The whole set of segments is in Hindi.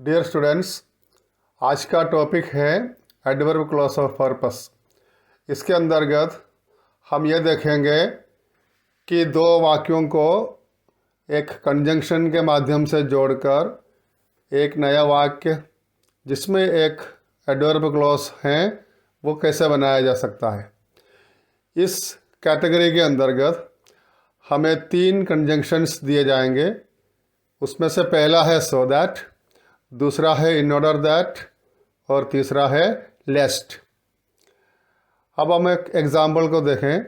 डियर स्टूडेंट्स, आज का टॉपिक है एडवर्ब क्लॉज ऑफ पर्पस। इसके अंतर्गत हम ये देखेंगे कि दो वाक्यों को एक कंजंक्शन के माध्यम से जोड़कर एक नया वाक्य जिसमें एक एडवर्ब क्लॉज है वो कैसे बनाया जा सकता है। इस कैटेगरी के अंतर्गत हमें 3 कंजंक्शंस दिए जाएंगे। उसमें से पहला है सो दैट, दूसरा है इन ऑर्डर दैट और तीसरा है लेस्ट। अब हम एक एग्जाम्पल को देखें।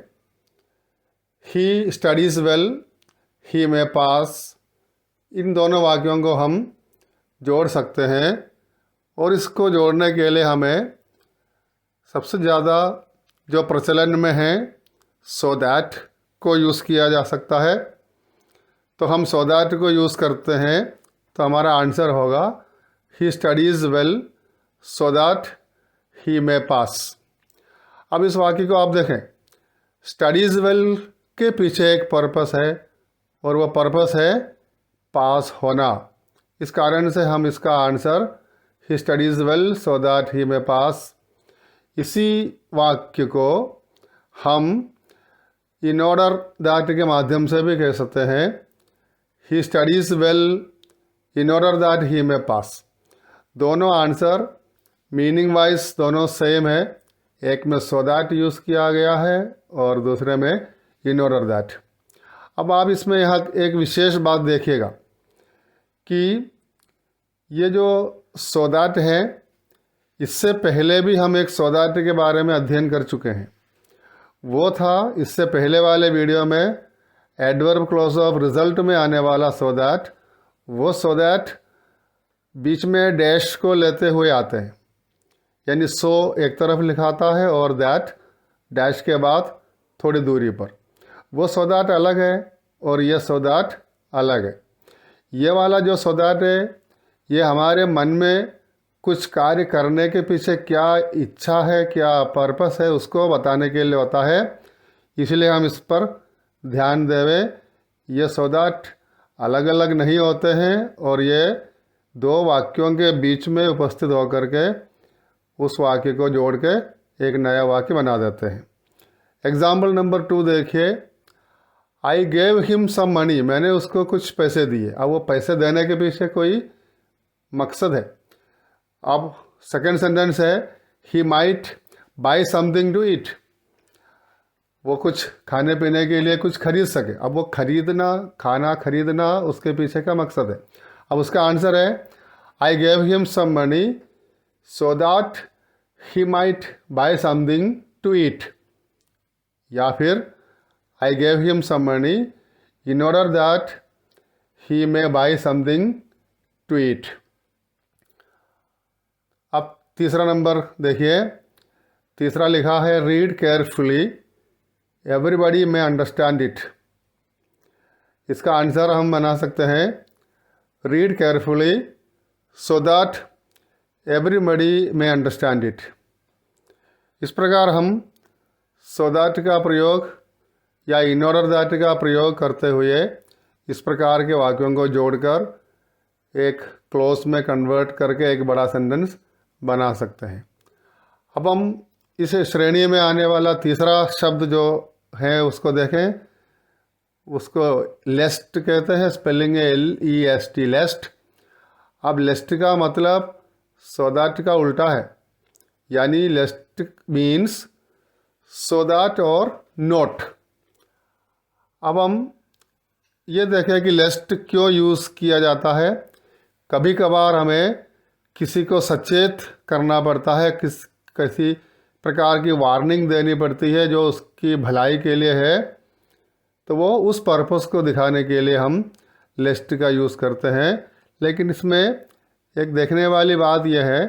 ही स्टडीज़ वेल, ही में पास। इन दोनों वाक्यों को हम जोड़ सकते हैं और इसको जोड़ने के लिए हमें सबसे ज़्यादा जो प्रचलन में है सो दैट को यूज़ किया जा सकता है। तो हम सो दैट को यूज़ करते हैं तो हमारा आंसर होगा he studies well so that he may pass. अब इस वाक्य को आप देखें, स्टडीज़ वेल के पीछे एक पर्पस है और वो पर्पस है पास होना। इस कारण से हम इसका answer he studies well so that he may pass. इसी वाक्य को हम इन ऑर्डर दैट के माध्यम से भी कह सकते हैं। He studies well in order that he may pass. दोनों आंसर मीनिंग वाइज दोनों सेम है। एक में सो दैट यूज़ किया गया है और दूसरे में इन ऑर्डर दैट। अब आप इसमें यहाँ एक विशेष बात देखिएगा कि ये जो सो दैट है, इससे पहले भी हम एक सो दैट के बारे में अध्ययन कर चुके हैं। वो था इससे पहले वाले वीडियो में एडवर्ब क्लॉज ऑफ रिजल्ट में आने वाला सो दैट। वो सो दैट बीच में डैश को लेते हुए आते हैं, यानी सो एक तरफ लिखाता है और दैट डैश के बाद थोड़ी दूरी पर। वो सो दैट अलग है और ये सो दैट अलग है। ये वाला जो सो दैट है ये हमारे मन में कुछ कार्य करने के पीछे क्या इच्छा है, क्या पर्पस है, उसको बताने के लिए होता है। इसलिए हम इस पर ध्यान देवें। ये सो दैट अलग अलग नहीं होते हैं और ये दो वाक्यों के बीच में उपस्थित होकर के उस वाक्य को जोड़ के एक नया वाक्य बना देते हैं। एग्जाम्पल नंबर 2 देखिए। I gave him some money, मैंने उसको कुछ पैसे दिए। अब वो पैसे देने के पीछे कोई मकसद है। अब सेकेंड सेंटेंस है he might buy something to eat, वो कुछ खाने पीने के लिए कुछ खरीद सके। अब वो खरीदना, खाना खरीदना उसके पीछे का मकसद है। अब उसका आंसर है I gave him some money so that he might buy something to eat, या फिर I gave him some money in order that he may buy something to eat. अब तीसरा नंबर देखिए। तीसरा लिखा है read carefully, everybody may understand it. इसका आंसर हम बना सकते हैं read carefully so that everybody may understand it. इस प्रकार हम सो दैट का प्रयोग या इन ऑर्डर दैट का प्रयोग करते हुए इस प्रकार के वाक्यों को जोड़कर एक क्लोज में कन्वर्ट करके एक बड़ा सेंटेंस बना सकते हैं। अब हम इस श्रेणी में आने वाला तीसरा शब्द जो है उसको देखें। उसको लेस्ट कहते हैं, स्पेलिंग है LEST, लेस्ट। अब लेस्ट का मतलब सो दैट का उल्टा है, यानी लेस्ट मीन्स सो दैट और नोट। अब हम ये देखें कि लेस्ट क्यों यूज़ किया जाता है। कभी कभार हमें किसी को सचेत करना पड़ता है, किसी प्रकार की वार्निंग देनी पड़ती है जो उसकी भलाई के लिए है, तो वो उस पर्पस को दिखाने के लिए हम लेस्ट का यूज़ करते हैं। लेकिन इसमें एक देखने वाली बात यह है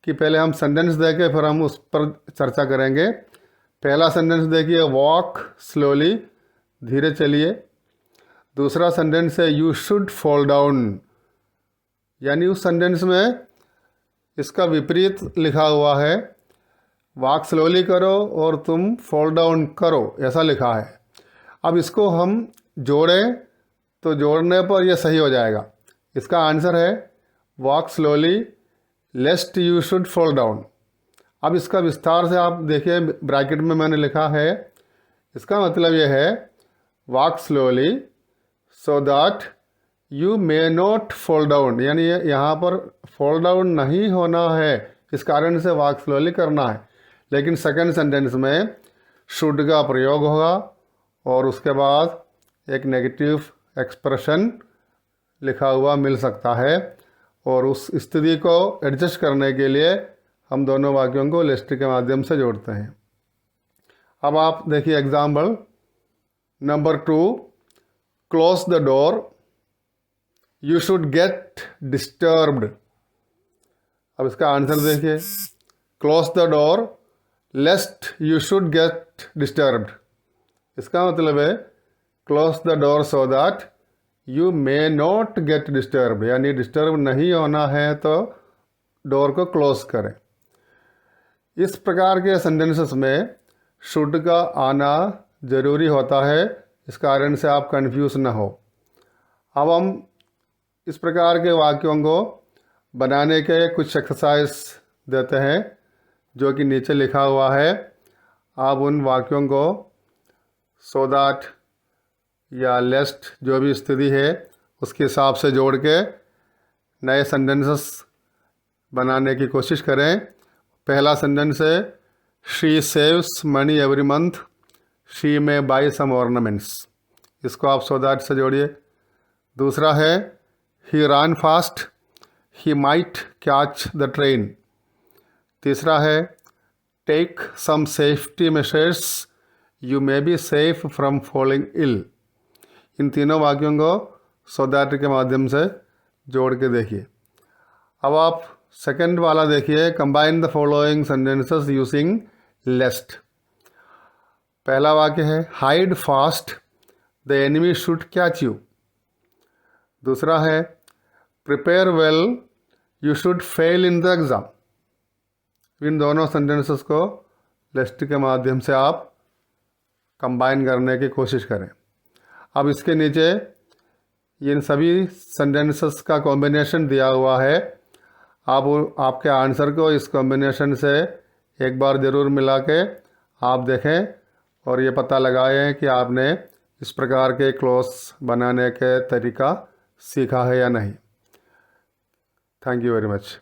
कि पहले हम सेंटेंस देखें फिर हम उस पर चर्चा करेंगे। पहला सेंटेंस देखिए, वॉक स्लोली, धीरे चलिए। दूसरा सेंटेंस है यू शुड फॉल डाउन, यानी उस सेंटेंस में इसका विपरीत लिखा हुआ है, वॉक स्लोली करो और तुम फॉल डाउन करो, ऐसा लिखा है। अब इसको हम जोड़ें तो जोड़ने पर यह सही हो जाएगा। इसका आंसर है walk slowly लेस्ट you should fall down. अब इसका विस्तार से आप देखिए, ब्रैकेट में मैंने लिखा है, इसका मतलब यह है walk slowly so that you may not fall down, यानी यहाँ पर फॉल डाउन नहीं होना है, इस कारण से वॉक स्लोली करना है। लेकिन सेकंड सेंटेंस में शुड का प्रयोग होगा और उसके बाद एक नेगेटिव एक्सप्रेशन लिखा हुआ मिल सकता है, और उस स्थिति को एडजस्ट करने के लिए हम दोनों वाक्यों को लिस्ट के माध्यम से जोड़ते हैं। अब आप देखिए example number 2, close the door you should get disturbed. अब इसका आंसर देखिए, close the door लेस्ट you should get disturbed. इसका मतलब है close the door so that you may not get disturb, यानी डिस्टर्ब नहीं होना है तो डोर को क्लोज करें। इस प्रकार के सेंटेंसेस में शुड का आना ज़रूरी होता है, इस कारण से आप कंफ्यूज ना हो। अब हम इस प्रकार के वाक्यों को बनाने के कुछ एक्सरसाइज देते हैं जो कि नीचे लिखा हुआ है। आप उन वाक्यों को सो दैट या लेस्ट जो भी स्थिति है उसके हिसाब से जोड़ के नए सेंटेंसेस बनाने की कोशिश करें। पहला सेंटेंस है she saves money every month she may buy some ornaments, इसको आप सो दैट से जोड़िए। दूसरा है he run fast he might catch the train. तीसरा है take some safety measures you may be safe from falling ill. इन तीनों वाक्यों को सो दैट के माध्यम से जोड़ के देखिए। अब आप सेकंड वाला देखिए, combine the following sentences using lest. पहला वाक्य है hide fast the enemy should catch you. दूसरा है prepare well you should fail in the exam. इन दोनों सेंटेंसेस को लिस्ट के माध्यम से आप कंबाइन करने की कोशिश करें। अब इसके नीचे इन सभी सेंटेंसेस का कॉम्बिनेशन दिया हुआ है। आप आपके आंसर को इस कॉम्बिनेशन से एक बार ज़रूर मिला के आप देखें और ये पता लगाएं कि आपने इस प्रकार के क्लोज बनाने के तरीका सीखा है या नहीं। Thank you very much.